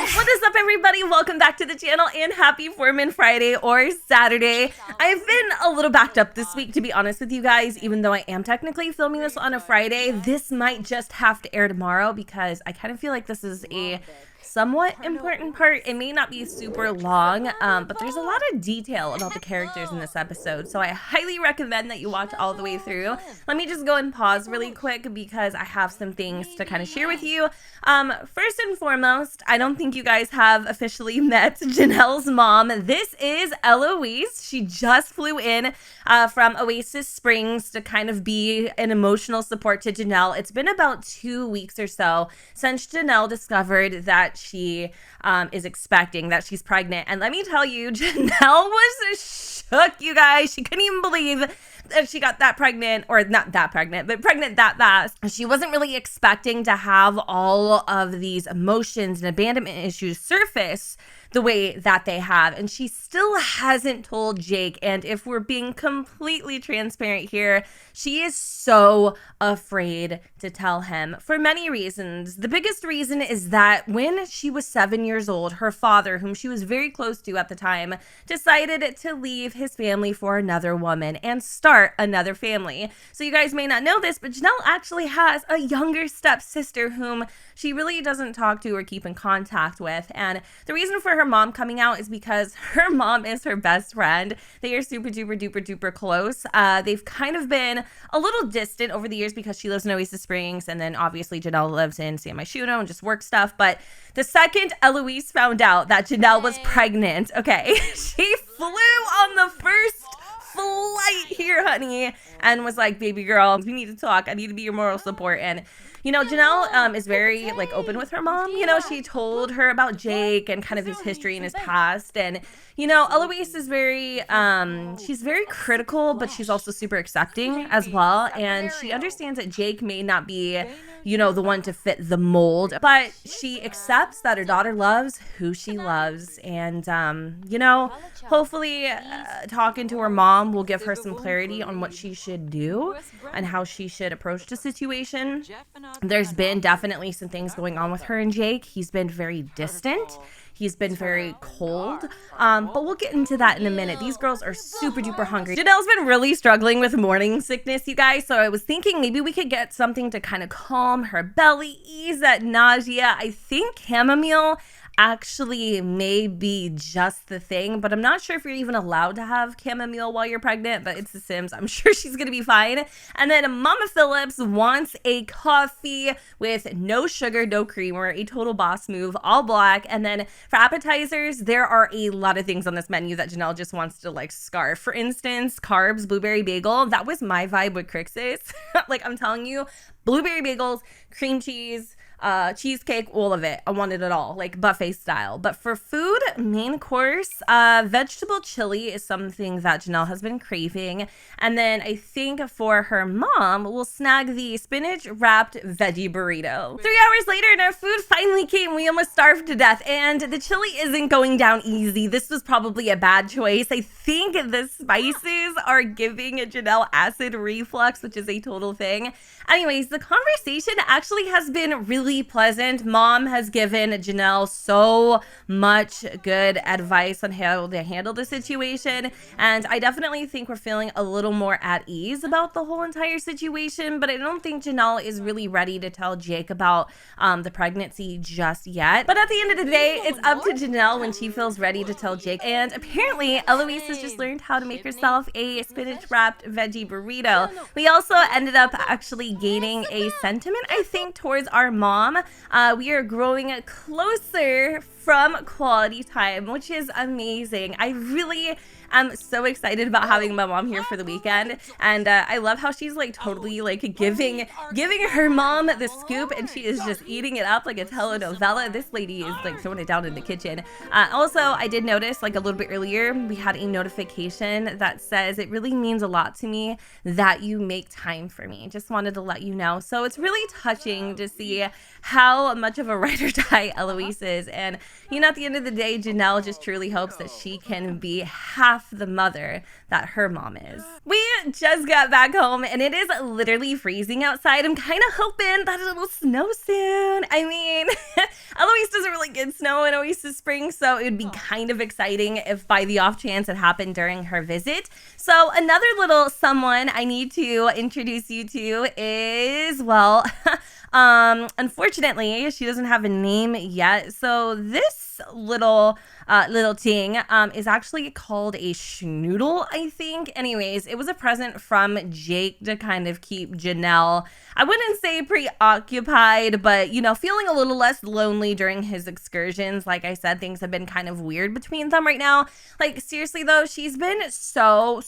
What is up, everybody? Welcome back to the channel and happy Foreman Friday or Saturday. I've been a little backed up this week, to be honest with you guys, even though I am technically filming this on a Friday. This might just have to air tomorrow because I kind of feel like this is a somewhat important part. It may not be super long, but there's a lot of detail about the characters in this episode, so I highly recommend that you watch all the way through. Let me just go and pause really quick because I have some things to kind of share with you. First and foremost, I don't think you guys have officially met Janelle's mom. This is Eloise. She just flew in from Oasis Springs to kind of be an emotional support to Janelle. It's been about 2 weeks or so since Janelle discovered that she is expecting, that she's pregnant. And let me tell you, Janelle was shook, you guys. She couldn't even believe that she got that pregnant, or not that pregnant, but pregnant that fast. She wasn't really expecting to have all of these emotions and abandonment issues surface the way that they have. And she still hasn't told Jake. And if we're being completely transparent here, she is so afraid to tell him for many reasons. The biggest reason is that when she was 7 years old, her father, whom she was very close to at the time, decided to leave his family for another woman and start another family. So you guys may not know this, but Janelle actually has a younger stepsister whom she really doesn't talk to or keep in contact with. And the reason for her mom coming out is because her mom is her best friend. They are super duper duper duper close. They've kind of been a little distant over the years because she lives in Oasis Springs, and then obviously Janelle lives in San Myshuno and just work stuff. But the second Eloise found out that Janelle was pregnant, okay, she flew on the first flight here, honey, and was like, baby girl, we need to talk. I need to be your moral support. And you know, Janelle is very like open with her mom. You know, she told her about Jake and kind of his history and his past. And you know, Eloise is very she's very critical, but she's also super accepting as well. And she understands that Jake may not be, you know, the one to fit the mold, but she accepts that her daughter loves who she loves. And you know, hopefully talking to her mom will give her some clarity on what she should do and how she should approach the situation. There's been definitely some things going on with her and Jake. He's been very distant. He's been very cold, but we'll get into that in a minute. These girls are super duper hungry. Janelle's been really struggling with morning sickness, you guys, so I was thinking maybe we could get something to kind of calm her belly, ease that nausea. I think chamomile actually may be just the thing, but I'm not sure if you're even allowed to have chamomile while you're pregnant, but it's The Sims. I'm sure she's gonna be fine. And then Mama Phillips wants a coffee with no sugar, no creamer, a total boss move, all black. And then for appetizers, there are a lot of things on this menu that Janelle just wants to like scarf. For instance, carbs, blueberry bagel. That was my vibe with Crix's. Like, I'm telling you, blueberry bagels, cream cheese, cheesecake, all of it. I wanted it all, like buffet style. But for food, main course, vegetable chili is something that Janelle has been craving. And then I think for her mom, we'll snag the spinach wrapped veggie burrito. 3 hours later and our food finally came. We almost starved to death, and the chili isn't going down easy. This was probably a bad choice. I think the spices are giving Janelle acid reflux, which is a total thing. Anyways, the conversation actually has been really pleasant. Mom has given Janelle so much good advice on how to handle the situation, and I definitely think we're feeling a little more at ease about the whole entire situation. But I don't think Janelle is really ready to tell Jake about the pregnancy just yet. But at the end of the day, it's up to Janelle when she feels ready to tell Jake. And apparently Eloise has just learned how to make herself a spinach wrapped veggie burrito. We also ended up actually gaining a sentiment, I think, towards our mom. We are growing closer from quality time, which is amazing. I really am so excited about having my mom here for the weekend, and I love how she's like totally like giving her mom the scoop, and she is just eating it up like a telenovela. This lady is like throwing it down in the kitchen. Also, I did notice like a little bit earlier we had a notification that says it really means a lot to me that you make time for me. Just wanted to let you know. So it's really touching to see how much of a ride or die Eloise is. And you know, at the end of the day, Janelle just truly hopes that she can be half half the mother that her mom is. We just got back home and it is literally freezing outside. I'm kind of hoping that it'll snow soon. I mean, Eloise doesn't really get snow in Oasis Springs, so it would be kind of exciting if by the off chance it happened during her visit. So another little someone I need to introduce you to is, well, unfortunately, she doesn't have a name yet. So this little ting is actually called a schnoodle, I think. Anyways, it was a present from Jake to kind of keep Janelle, I wouldn't say preoccupied, but, you know, feeling a little less lonely during his excursions. Like I said, things have been kind of weird between them right now. Like, seriously, though, she's been so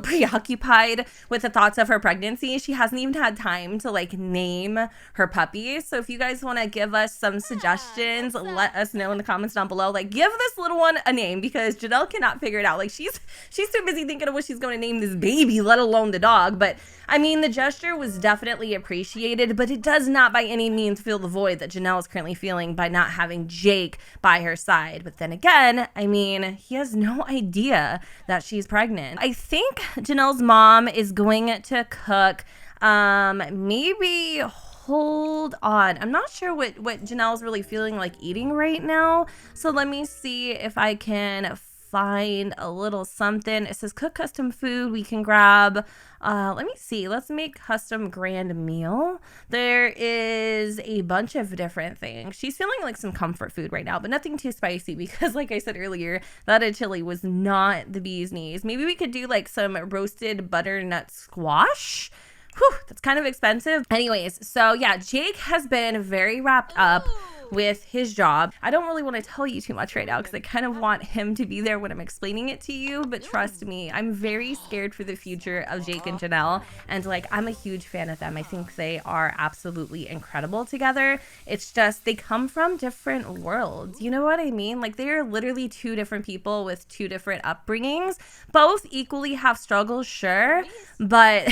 preoccupied with the thoughts of her pregnancy. She hasn't even had time to, like, name her puppy. So if you guys want to give us some suggestions, let us know in the comments down below. Like, give this little one a name, because Janelle cannot figure it out. Like, she's too busy thinking of what she's going to name this baby, let alone the dog. But I mean, the gesture was definitely appreciated, but it does not by any means fill the void that Janelle is currently feeling by not having Jake by her side. But then again, I mean, he has no idea that she's pregnant. I think Janelle's mom is going to cook, maybe, hold on, I'm not sure what Janelle's really feeling like eating right now. So let me see if I can find a little something. It says cook custom food we can grab. Let me see. Let's make custom grand meal. There is a bunch of different things. She's feeling like some comfort food right now, but nothing too spicy, because like I said earlier, that chili was not the bee's knees. Maybe we could do like some roasted butternut squash. Whew, that's kind of expensive. Anyways, so yeah, Jake has been very wrapped up with his job. I don't really want to tell you too much right now because I kind of want him to be there when I'm explaining it to you, but trust me, I'm very scared for the future of Jake and Janelle, and like, I'm a huge fan of them. I think they are absolutely incredible together. It's just they come from different worlds, you know what I mean? Like, they are literally two different people with two different upbringings. Both equally have struggles, sure, but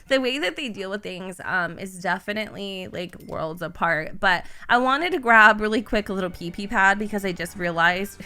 the way that they deal with things is definitely like worlds apart. But I wanted to grab really quick a little pee-pee pad because I just realized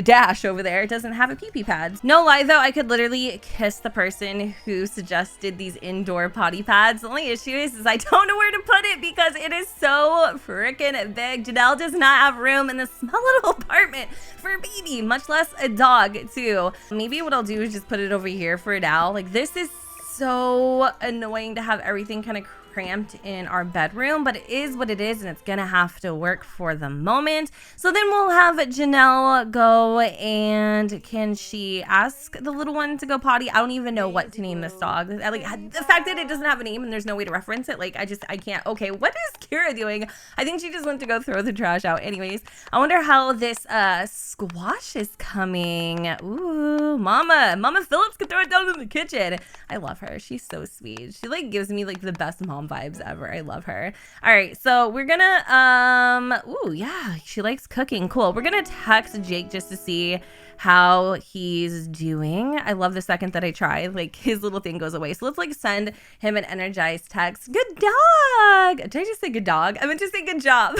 Dash over there doesn't have a pee-pee pad. No lie though, I could literally kiss the person who suggested these indoor potty pads. The only issue is I don't know where to put it because it is so freaking big. Janelle does not have room in this small little apartment for a baby, much less a dog too. Maybe what I'll do is just put it over here for now. Like, this is so annoying to have everything kind of cramped in our bedroom, but it is what it is and it's gonna have to work for the moment. So then we'll have Janelle go, and can she ask the little one to go potty? I don't even know what to name this dog. Like, the fact that it doesn't have a name and there's no way to reference it, like, I can't. Okay, what is Kira doing? I think she just went to go throw the trash out. Anyways, I wonder how this squash is coming. Ooh, Mama Phillips could throw it down in the kitchen. I love her. She's so sweet. She like gives me like the best mom vibes ever. I love her. All right, so we're gonna ooh, yeah, she likes cooking. Cool. We're gonna text Jake just to see how he's doing. I love the second that I try, like, his little thing goes away. So let's like send him an energized text. Good dog. Did I just say good dog? I meant to say good job.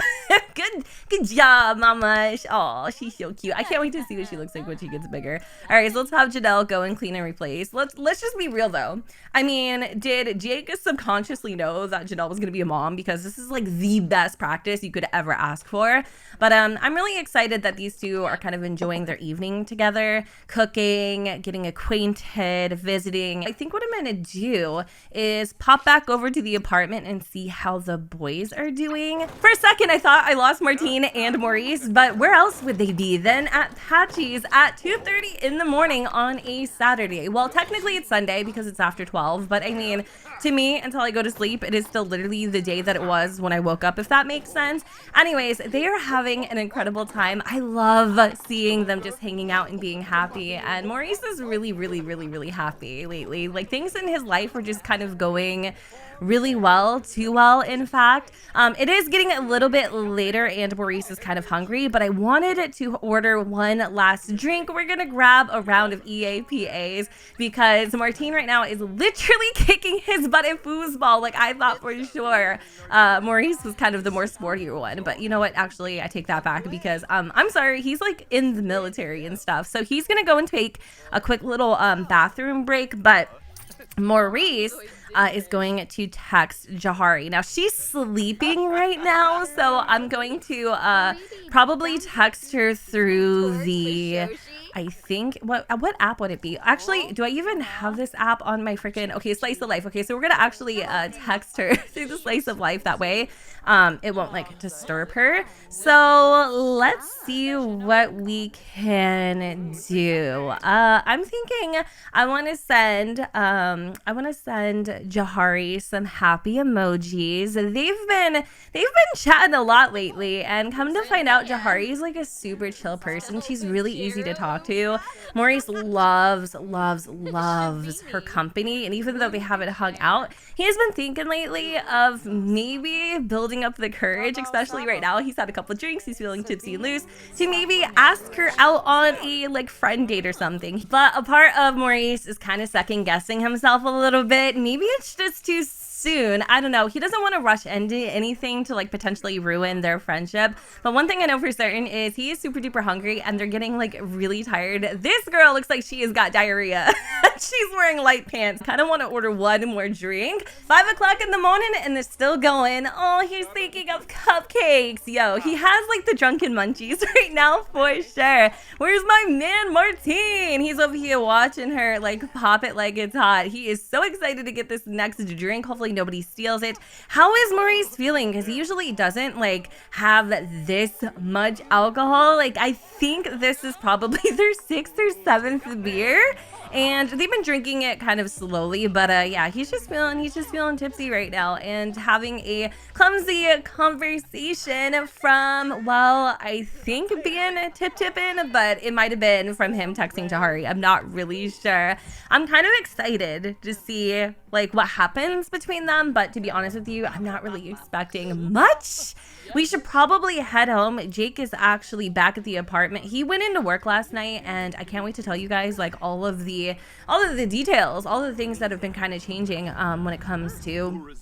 good job, mama. Oh, she's so cute. I can't wait to see what she looks like when she gets bigger. All right, so let's have Janelle go and clean and replace. Let's just be real though. I mean, did Jake subconsciously know that Janelle was gonna be a mom? Because this is like the best practice you could ever ask for. But I'm really excited that these two are kind of enjoying their evening together, cooking, getting acquainted, visiting. I think what I'm gonna do is pop back over to the apartment and see how the boys are doing. For a second, I thought I lost Martine and Maurice, but where else would they be than at Patchy's at 2:30 in the morning on a Saturday? Well, technically it's Sunday because it's after 12, but I mean, to me, until I go to sleep, it is still literally the day that it was when I woke up, if that makes sense. Anyways, they are having an incredible time. I love seeing them just hanging out and being happy, and Maurice is really happy lately. Like, things in his life are just kind of going really well, too well, in fact. It is getting a little bit later and Maurice is kind of hungry, but I wanted to order one last drink. We're gonna grab a round of EAPAs because Martine right now is literally kicking his butt at foosball. Like, I thought for sure Maurice was kind of the more sportier one, but you know what? Actually, I take that back because I'm sorry, he's like in the military and stuff, so he's gonna go and take a quick little bathroom break. But Maurice is going to text Jahari. Now she's sleeping right now, so I'm going to probably text her through the, I think, what app would it be? Actually, do I even have this app on my freaking, okay, Slice of Life. Okay, so we're gonna actually text her through the Slice of Life. That way it won't like disturb her. So let's see what we can do. I'm thinking I want to send Jahari some happy emojis. They've been chatting a lot lately, and come to find out, Jahari is like a super chill person. She's really easy to talk to. Maurice loves her company, and even though they haven't hung out, he has been thinking lately of maybe building up the courage, especially right now. He's had a couple of drinks, he's feeling tipsy and loose, to maybe ask her out on a like friend date or something. But a part of Maurice is kind of second guessing himself a little bit. Maybe it's just too soon. I don't know. He doesn't want to rush into anything to like potentially ruin their friendship. But one thing I know for certain is he is super duper hungry and they're getting like really tired. This girl looks like she has got diarrhea. She's wearing light pants. Kind of want to order one more drink. 5 o'clock in the morning and they're still going. Oh, he's thinking of cupcakes. Yo, he has like the drunken munchies right now for sure. Where's my man Martine? He's over here watching her like pop it like it's hot. He is so excited to get this next drink. Hopefully nobody steals it. How is Maurice feeling? Because he usually doesn't like have this much alcohol. Like, I think this is probably their 6th or 7th beer, and they've been drinking it kind of slowly. But yeah, he's just feeling tipsy right now and having a clumsy conversation from, well, I think being tipping, but it might have been from him texting Jahari. I'm not really sure. I'm kind of excited to see like what happens between them, but to be honest with you, I'm not really expecting much. We should probably head home. Jake is actually back at the apartment. He went into work last night, and I can't wait to tell you guys like all of the details, all of the things that have been kind of changing when it comes to,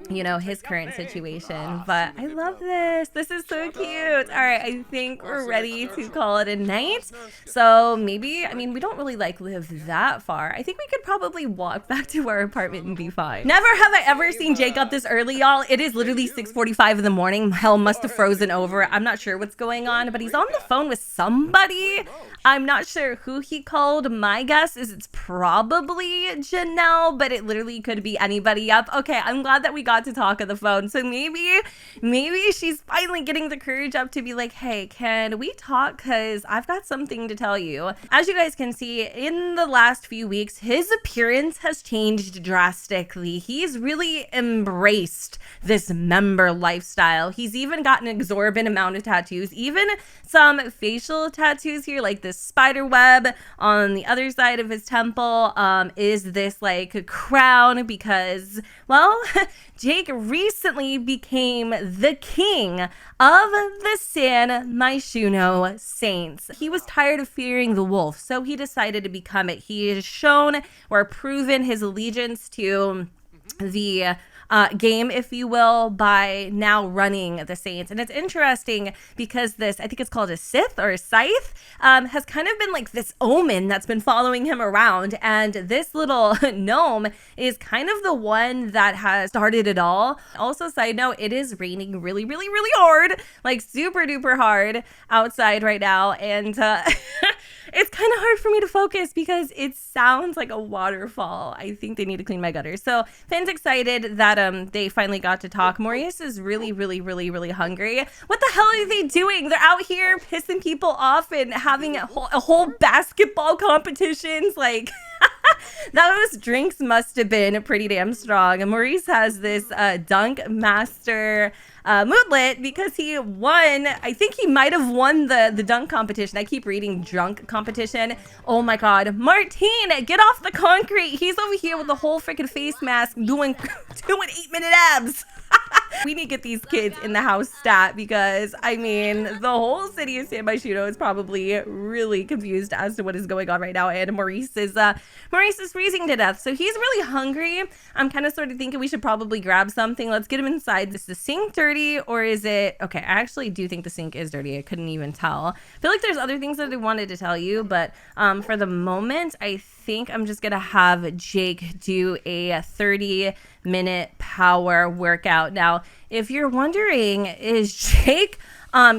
you know, his current situation. But I love this. This is so cute. All right, I think we're ready to call it a night. So maybe, I mean, we don't really like live that far. I think we could probably walk back to our apartment and be fine. Never have I ever seen Jake up this early, y'all. It is literally 6:45 in the morning. Hell must have frozen over. I'm not sure what's going on, but he's on the phone with somebody. I'm not sure who he called. My guess is it's probably Janelle, but it literally could be anybody up. Okay, I'm glad that we got to talk on the phone. So maybe she's finally getting the courage up to be like, hey, can we talk? Because I've got something to tell you. As you guys can see, in the last few weeks, his appearance has changed drastically. He's really embraced this member lifestyle. He's even got an exorbitant amount of tattoos, even some facial tattoos here, like this spider web on the other side of his temple is this like crown because, well, Jake recently became the king of the San Myshuno Saints. He was tired of fearing the wolf, so he decided to become it. He has shown or proven his allegiance to the game, if you will, by now running the Saints. And it's interesting because this, I think it's called a Sith or a Scythe, has kind of been like this omen that's been following him around. And this little gnome is kind of the one that has started it all. Also, side note, it is raining really, really, really hard, like super duper hard outside right now. And it's kind of hard for me to focus because it sounds like a waterfall. I think they need to clean my gutters. So Finn's excited that they finally got to talk. Maurice is really, really, really, really hungry. What the hell are they doing? They're out here pissing people off and having a whole basketball competitions. Like, Those drinks must have been pretty damn strong. And Maurice has this Dunk Master moodlet because he won. I think he might have won the dunk competition. I keep reading drunk competition. Oh my god. Martine, get off the concrete. He's over here with the whole freaking face mask doing 8-minute abs. We need to get these kids in the house stat because, I mean, the whole city of San Myshuno is probably really confused as to what is going on right now. And Maurice is freezing to death. So he's really hungry. I'm kind of sort of thinking we should probably grab something. Let's get him inside. Is the sink dirty or is it... Okay, I actually do think the sink is dirty. I couldn't even tell. I feel like there's other things that I wanted to tell you, but for the moment, I think I'm just going to have Jake do a 30-minute power workout. Now, if you're wondering, is Jake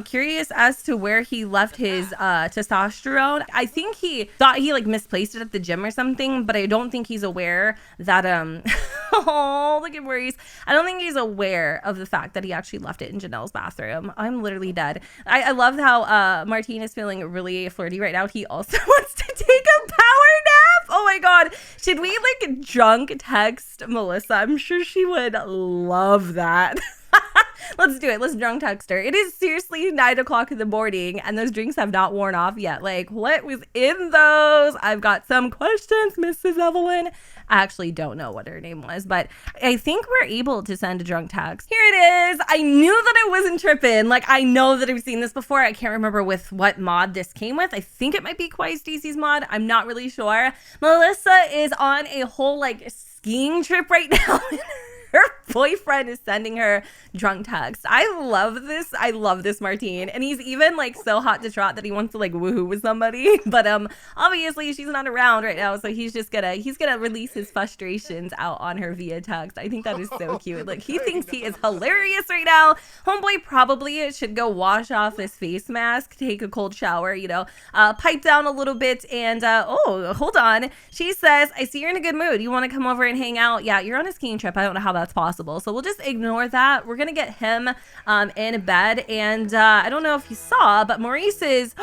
curious as to where he left his testosterone? I think he thought he like misplaced it at the gym or something, but I don't think he's aware that oh, look at Maurice. I don't think he's aware of the fact that he actually left it in Janelle's bathroom. I'm literally dead. I love how Martine is feeling really flirty right now. He also wants to take a power nap. Oh my god. Should we like drunk text Melissa? I'm sure she would love that. Let's do it. Let's drunk text her. It is seriously 9 o'clock in the morning and those drinks have not worn off yet. Like, what was in those? I've got some questions, Mrs. Evelyn. I actually don't know what her name was, but I think we're able to send a drunk text. Here it is. I knew that I wasn't tripping. Like, I know that I've seen this before. I can't remember with what mod this came with. I think it might be Quiet Stacy's mod. I'm not really sure. Melissa is on a whole like skiing trip right now. Her boyfriend is sending her drunk texts. I love this. I love this Martine. And he's even like so hot to trot that he wants to like woohoo with somebody. But obviously she's not around right now. So he's gonna release his frustrations out on her via text. I think that is so cute. Like he thinks he is hilarious right now. Homeboy probably should go wash off this face mask, take a cold shower, you know, pipe down a little bit. And oh, hold on. She says, I see you're in a good mood. You want to come over and hang out? Yeah, you're on a skiing trip. I don't know how that's possible. So we'll just ignore that. We're going to get him in bed. And I don't know if you saw, but Maurice is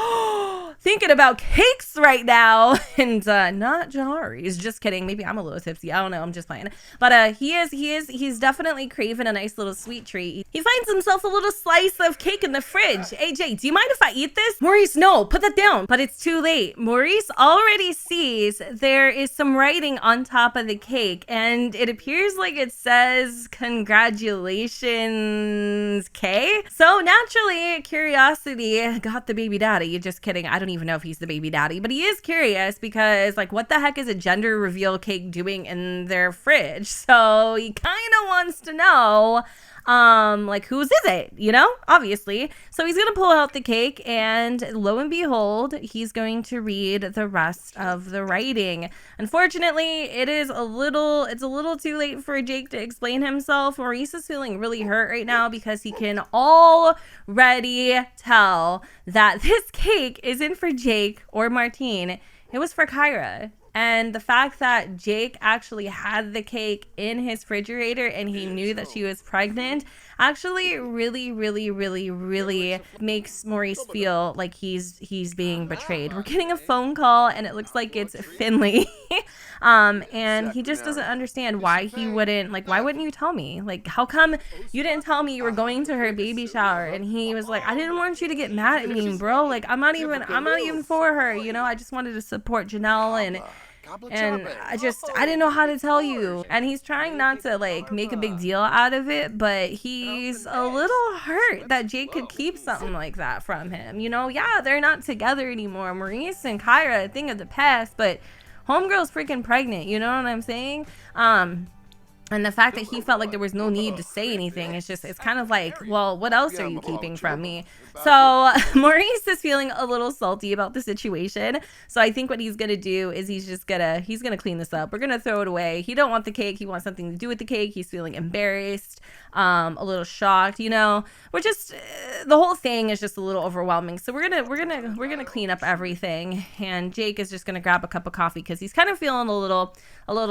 thinking about cakes right now. And not Jari's. Just kidding. Maybe I'm a little tipsy. I don't know. I'm just playing. But he's definitely craving a nice little sweet treat. He finds himself a little slice of cake in the fridge. AJ, do you mind if I eat this? Maurice, no, put that down. But it's too late. Maurice already sees there is some writing on top of the cake. And it appears like it says congratulations, K. So naturally, curiosity got the baby daddy. You're just kidding. I don't even know if he's the baby daddy, but he is curious because like what the heck is a gender reveal cake doing in their fridge? So he kind of wants to know like whose is it, you know, obviously. So he's gonna pull out the cake and lo and behold, he's going to read the rest of the writing. Unfortunately, it's a little too late for Jake to explain himself. Maurice is feeling really hurt right now because he can already tell that this cake isn't for Jake or Martine. It was for Kyra. And the fact that Jake actually had the cake in his refrigerator and he knew that she was pregnant actually really makes Maurice feel like he's being betrayed. We're getting a phone call and it looks like it's Finley. And he just doesn't understand why why wouldn't you tell me? Like, how come you didn't tell me you were going to her baby shower? And he was like, I didn't want you to get mad at me, bro. Like, I'm not even for her, you know? I just wanted to support Janelle and I didn't know how to tell you. And he's trying not to like make a big deal out of it, but he's a little hurt that Jake could keep something like that from him. You know, yeah, they're not together anymore. Maurice and Kyra, a thing of the past, but homegirl's freaking pregnant, you know what I'm saying? And the fact that he felt like there was no need to say anything, it's kind of like, well, what else are you keeping from me? So Maurice is feeling a little salty about the situation. So I think what he's going to do is he's going to clean this up. We're going to throw it away. He don't want the cake. He wants something to do with the cake. He's feeling embarrassed, a little shocked, you know. We're just, the whole thing is just a little overwhelming. So we're going to clean up everything. And Jake is just going to grab a cup of coffee because he's kind of feeling a little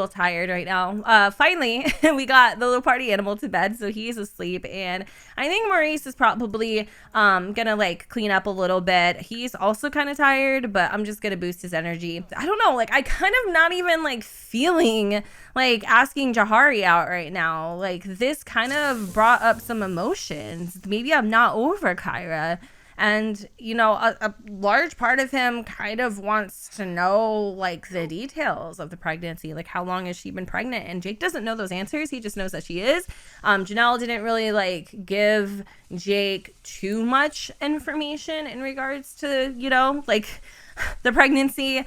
tired right now. Finally, we got the little party animal to bed, so he's asleep. And I think Maurice is probably gonna like clean up a little bit. He's also kind of tired, but I'm just gonna boost his energy. I don't know, like I kind of not even like feeling like asking Jahari out right now. Like this kind of brought up some emotions. Maybe I'm not over Kyra. And, you know, a large part of him kind of wants to know, like, the details of the pregnancy. Like, how long has she been pregnant? And Jake doesn't know those answers. He just knows that she is. Janelle didn't really, like, give Jake too much information in regards to, you know, like, the pregnancy.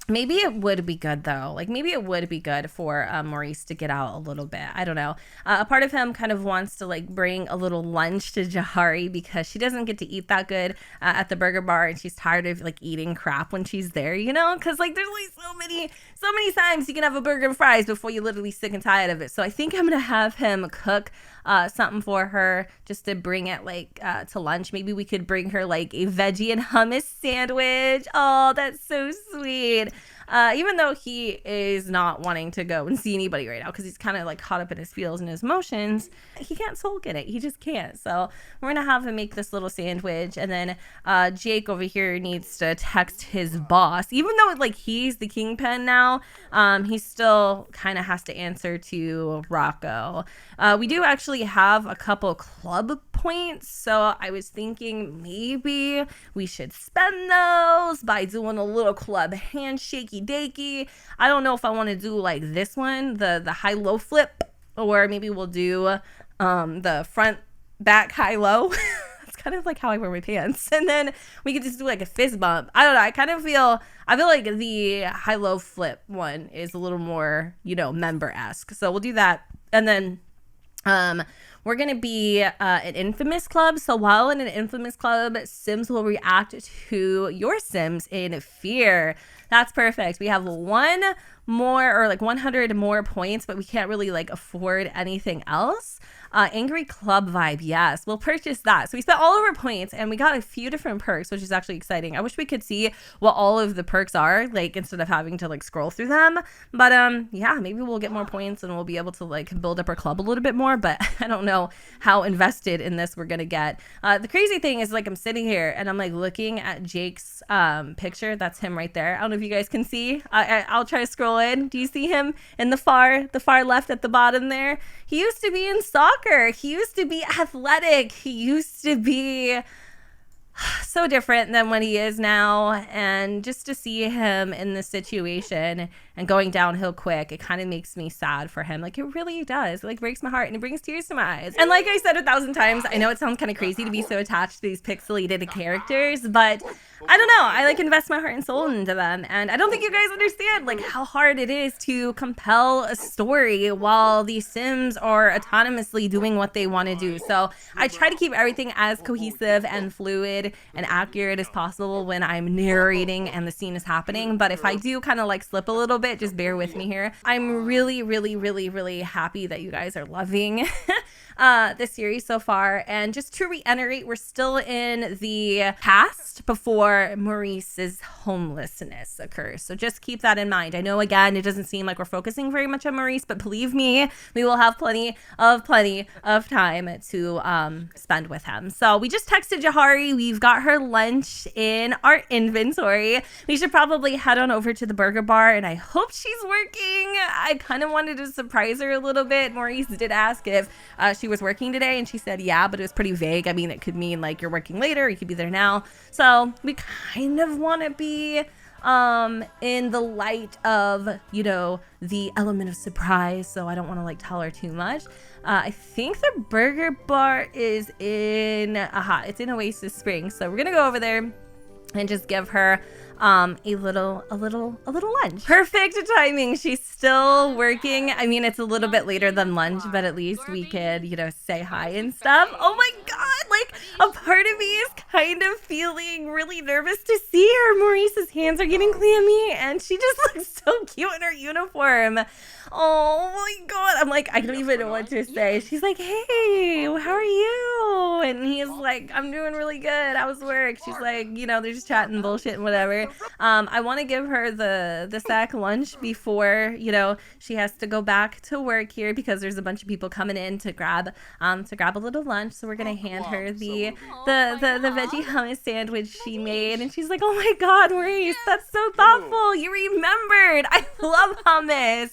Maybe it would be good, though. Like, maybe it would be good for Maurice to get out a little bit. I don't know. A part of him kind of wants to, like, bring a little lunch to Jahari because she doesn't get to eat that good at the burger bar, and she's tired of, like, eating crap when she's there, you know? Because, like, there's, like, so many times you can have a burger and fries before you literally sick and tired of it. So I think I'm going to have him cook something for her just to bring it, like, to lunch. Maybe we could bring her, like, a veggie and hummus sandwich. Oh, that's so sweet. Even though he is not wanting to go and see anybody right now because he's kind of like caught up in his feels and his emotions, he can't sulk in it. He just can't. So we're going to have him make this little sandwich. And then Jake over here needs to text his boss. Even though like he's the kingpin now, he still kind of has to answer to Rocco. We do actually have a couple club points, so I was thinking maybe we should spend those by doing a little club handshakey dakey. I don't know if I want to do like this one, the high-low flip, or maybe we'll do the front back high-low. That's kind of like how I wear my pants. And then we could just do like a fist bump. I don't know. I feel like the high-low flip one is a little more, you know, member-esque. So we'll do that. And then we're going to be an infamous club. So while in an infamous club, Sims will react to your Sims in fear. That's perfect. We have one more or like 100 more points, but we can't really like afford anything else. Angry club vibe. Yes, we'll purchase that. So we spent all of our points and we got a few different perks, which is actually exciting. I wish we could see what all of the perks are, like instead of having to like scroll through them. But yeah, maybe we'll get more points and we'll be able to like build up our club a little bit more. But I don't know how invested in this we're gonna get. The crazy thing is like I'm sitting here and I'm like looking at Jake's picture. That's him right there. I don't know if you guys can see. I'll try to scroll in. Do you see him in the far left at the bottom there? He used to be in soccer. He used to be athletic. He used to be so different than what he is now. And just to see him in this situation and going downhill quick, it kind of makes me sad for him. Like it really does. It like breaks my heart and it brings tears to my eyes. And like I said 1,000 times, I know it sounds kind of crazy to be so attached to these pixelated characters, but I don't know. I like invest my heart and soul into them. And I don't think you guys understand like how hard it is to compel a story while the Sims are autonomously doing what they want to do. So I try to keep everything as cohesive and fluid and accurate as possible when I'm narrating and the scene is happening. But if I do kind of like slip a little bit, just bear with me here. I'm really, really, really, really happy that you guys are loving this series so far. And just to reiterate, we're still in the past before Maurice's homelessness occurs. So just keep that in mind. I know, again, it doesn't seem like we're focusing very much on Maurice, but believe me, we will have plenty of time to spend with him. So we just texted Jahari. We've got her lunch in our inventory. We should probably head on over to the burger bar, and I hope she's working. I kind of wanted to surprise her a little bit. Maurice did ask if she was working today, and she said yeah, but it was pretty vague. I mean, it could mean like you're working later, you could be there now. So we kind of want to be in the light of, you know, the element of surprise, so I don't want to like tell her too much. I think the burger bar is in it's in Oasis Springs, so we're gonna go over there and just give her a little lunch. Perfect timing. She's still working. I mean, it's a little bit later than lunch, but at least we could, you know, say hi and stuff. Oh my god, like a part of me is kind of feeling really nervous to see her. Maurice's hands are getting clammy and she just looks so cute in her uniform. Oh my God. I'm like, I don't even know what to say. She's like, hey, how are you? And he's like, I'm doing really good. How's work? She's like, you know, they're just chatting bullshit and whatever. I want to give her the sack lunch before, you know, she has to go back to work here because there's a bunch of people coming in to grab a little lunch. So we're gonna hand her the veggie hummus sandwich she made, and she's like, oh my God, Maurice, that's so thoughtful. You remembered. I love hummus.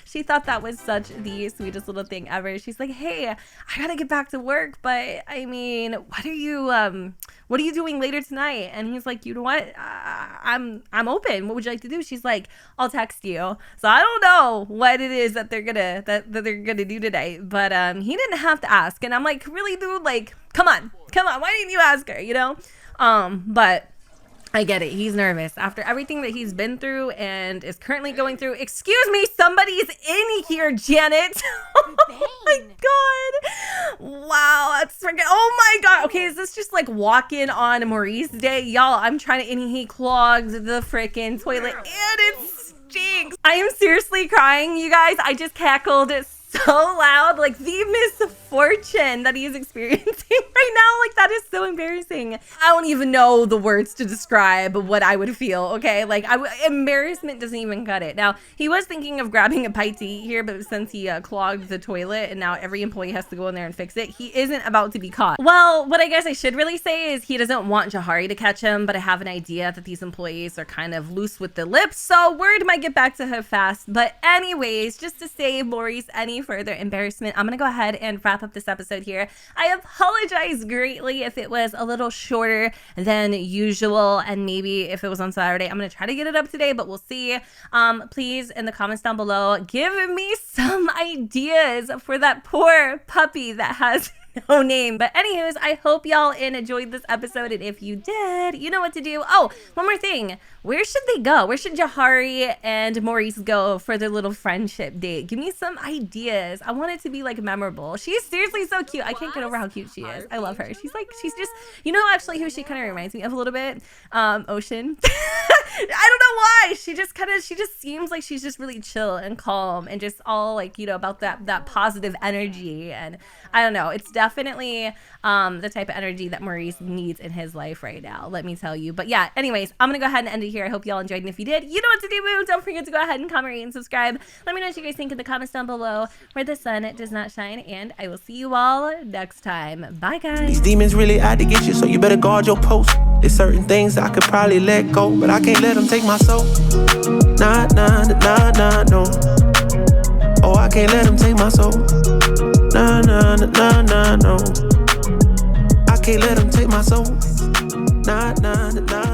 She thought that was such the sweetest little thing ever. She's like, hey, I gotta get back to work, but I mean, what are you doing later tonight? And he's like, you know what? I'm open. What would you like to do? She's like, I'll text you. So I don't know what it is that they're gonna do today, but he didn't have to ask. And I'm like, really, dude? Like, come on. Why didn't you ask her? You know? But I get it. He's nervous after everything that he's been through and is currently going through. Excuse me, somebody's in here, Janet. Oh my God. Wow, that's freaking, oh my God. Okay, is this just like walking on Maurice Day? Y'all, I'm trying to, and he clogged the freaking toilet and it stinks. I am seriously crying, you guys. I just cackled so loud, like the misfortune that he is experiencing right now. Like, that is so embarrassing. I don't even know the words to describe what I would feel. Okay, like embarrassment doesn't even cut it. Now, he was thinking of grabbing a bite to eat here, but since he clogged the toilet and now every employee has to go in there and fix it, he isn't about to be caught. Well, what I guess I should really say is he doesn't want Jahari to catch him, but I have an idea that these employees are kind of loose with the lips, so word might get back to her fast. But anyways, just to save Maurice any further embarrassment, I'm gonna go ahead and wrap up this episode here. I apologize greatly if it was a little shorter than usual, and maybe if it was on Saturday, I'm gonna try to get it up today, but we'll see. Please, in the comments down below, give me some ideas for that poor puppy that has no name. But anywho's, I hope y'all enjoyed this episode, and if you did, you know what to do. Oh, one more thing. Where should they go? Where should Jahari and Maurice go for their little friendship date? Give me some ideas. I want it to be like memorable. She's seriously so cute. I can't get over how cute she is. I love her. She's just, you know, actually who she kind of reminds me of a little bit? Ocean. I don't know why. She just seems like she's just really chill and calm and just all like, you know, about that positive energy. And I don't know. It's definitely the type of energy that Maurice needs in his life right now, let me tell you. But yeah, anyways, I'm gonna go ahead and end it here. I hope y'all enjoyed, and if you did, you know what to do, boo. Don't forget to go ahead and comment, rate, and subscribe. Let me know what you guys think in the comments down below where the sun does not shine, and I will see you all next time. Bye, guys. These demons really out to get you, so you better guard your post. There's certain things I could probably let go, but I can't let them take my soul. Nah, nah, nah, nah, no. Oh, I can't let them take my soul. Nah, nah, nah, nah, no. I can't let them take my soul. Nah, nah, nah.